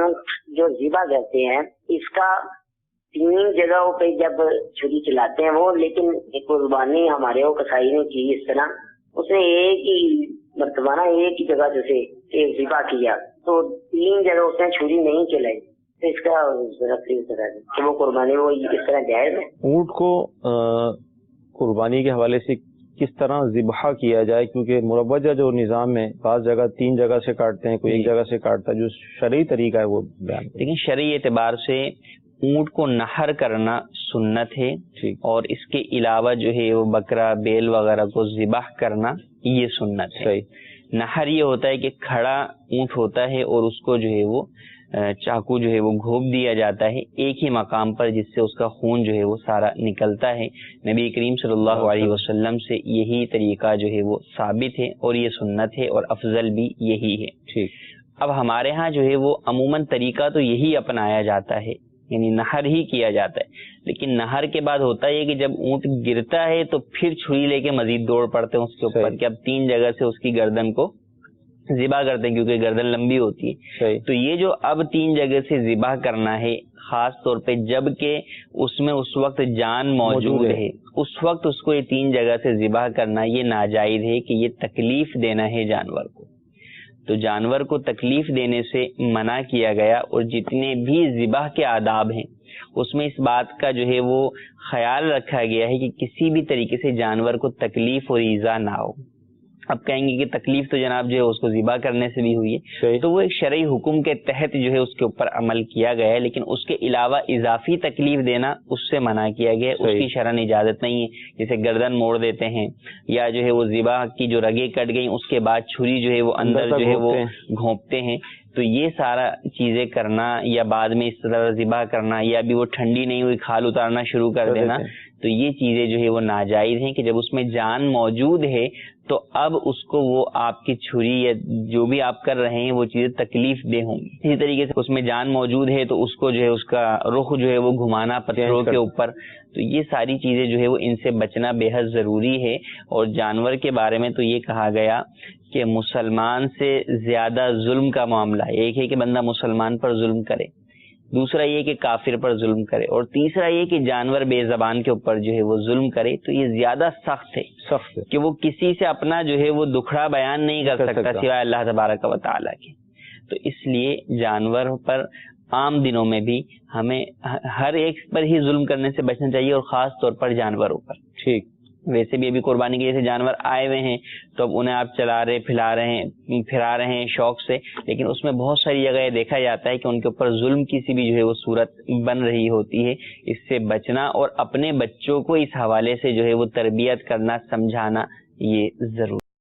اونٹ جو ذبح کرتے ہیں اس کا 3 جگہوں پہ جب چھری چلاتے ہیں وہ، لیکن قربانی ہمارے وہ کسائی نے کی اس طرح، اس نے ایک ہی مرتبہ ایک ہی جگہ جیسے ایک ذبح کیا تو 3 جگہ اس نے چھری نہیں چلائی، تو اس کا کہ وہ قربانی وہ اس طرح جائز ہے؟ اونٹ کو قربانی کے حوالے سے کس طرح ذبح کیا جائے، کیونکہ مروجہ جو نظام ہے بعض جگہ 3 جگہ سے کاٹتے ہیں، کوئی ایک جگہ سے کاٹتا ہے، جو شرعی طریقہ ہے وہ بیان کریں۔ لیکن شرعی اعتبار سے اونٹ کو نہر کرنا سنت ہے، اور اس کے علاوہ جو ہے وہ بکرا بیل وغیرہ کو ذبح کرنا یہ سنت ہے۔ نہر یہ ہوتا ہے کہ کھڑا اونٹ ہوتا ہے اور اس کو جو ہے وہ چاقو جو ہے وہ گھوپ دیا جاتا ہے ایک ہی مقام پر، جس سے اس کا خون جو ہے وہ سارا نکلتا ہے۔ نبی کریم صلی اللہ علیہ وسلم سے یہی طریقہ جو ہے وہ ثابت ہے اور یہ سنت ہے اور افضل بھی یہی ہے۔ اب ہمارے ہاں جو ہے وہ عموماً طریقہ تو یہی اپنایا جاتا ہے، یعنی نہر ہی کیا جاتا ہے، لیکن نہر کے بعد ہوتا ہے کہ جب اونٹ گرتا ہے تو پھر چھری لے کے مزید دوڑ پڑتے ہیں اس کے اوپر کہ اب 3 جگہ سے اس کی گردن کو ذبح کرتے ہیں، کیونکہ گردن لمبی ہوتی ہے۔ تو یہ جو اب 3 جگہ سے ذبح کرنا ہے، خاص طور پہ جب کہ اس میں اس وقت جان موجود ہے، اس وقت اس کو یہ 3 جگہ سے ذبح کرنا یہ ناجائز ہے کہ یہ تکلیف دینا ہے جانور کو۔ تو جانور کو تکلیف دینے سے منع کیا گیا، اور جتنے بھی ذبح کے آداب ہیں اس میں اس بات کا جو ہے وہ خیال رکھا گیا ہے کہ کسی بھی طریقے سے جانور کو تکلیف اور ایذا نہ ہو۔ اب کہیں گے کہ تکلیف تو جناب جو ہے اس کو ذبح کرنے سے بھی ہوئی ہے، تو وہ ایک شرعی حکم کے تحت جو ہے اس کے اوپر عمل کیا گیا ہے، لیکن اس کے علاوہ اضافی تکلیف دینا اس سے منع کیا گیا ہے، اس کی شرعاً اجازت نہیں ہے۔ جیسے گردن موڑ دیتے ہیں، یا جو ہے وہ ذبح کی جو رگیں کٹ گئیں اس کے بعد چھری جو ہے وہ اندر جو ہے وہ گھونپتے ہیں، تو یہ سارا چیزیں کرنا، یا بعد میں اس طرح ذبح کرنا، یا بھی وہ ٹھنڈی نہیں ہوئی کھال اتارنا شروع کر دینا، تو یہ چیزیں جو ہے وہ ناجائز ہیں کہ جب اس میں جان موجود ہے تو اب اس کو وہ آپ کی چھری یا جو بھی آپ کر رہے ہیں وہ چیزیں تکلیف دہ ہوں گی۔ اسی طریقے سے اس میں جان موجود ہے تو اس کو جو ہے اس کا رخ جو ہے وہ گھمانا پتھروں کے اوپر، تو یہ ساری چیزیں جو ہے وہ ان سے بچنا بے حد ضروری ہے۔ اور جانور کے بارے میں تو یہ کہا گیا کہ مسلمان سے زیادہ ظلم کا معاملہ ہے، ایک ہے کہ بندہ مسلمان پر ظلم کرے، دوسرا یہ کہ کافر پر ظلم کرے، اور تیسرا یہ کہ جانور بے زبان کے اوپر جو ہے وہ ظلم کرے، تو یہ زیادہ سخت ہے کہ وہ کسی سے اپنا جو ہے وہ دکھڑا بیان نہیں کر سکتا سوائے اللہ تبارک و تعالیٰ کے۔ تو اس لیے جانور پر عام دنوں میں بھی ہمیں ہر ایک پر ہی ظلم کرنے سے بچنا چاہیے، اور خاص طور پر جانوروں پر۔ ویسے بھی ابھی قربانی کے جیسے جانور آئے ہوئے ہیں تو اب انہیں آپ چلا رہے پھرا رہے ہیں شوق سے، لیکن اس میں بہت ساری جگہ یہ دیکھا جاتا ہے کہ ان کے اوپر ظلم کسی بھی جو ہے وہ صورت بن رہی ہوتی ہے۔ اس سے بچنا اور اپنے بچوں کو اس حوالے سے جو ہے وہ تربیت کرنا، سمجھانا یہ ضروری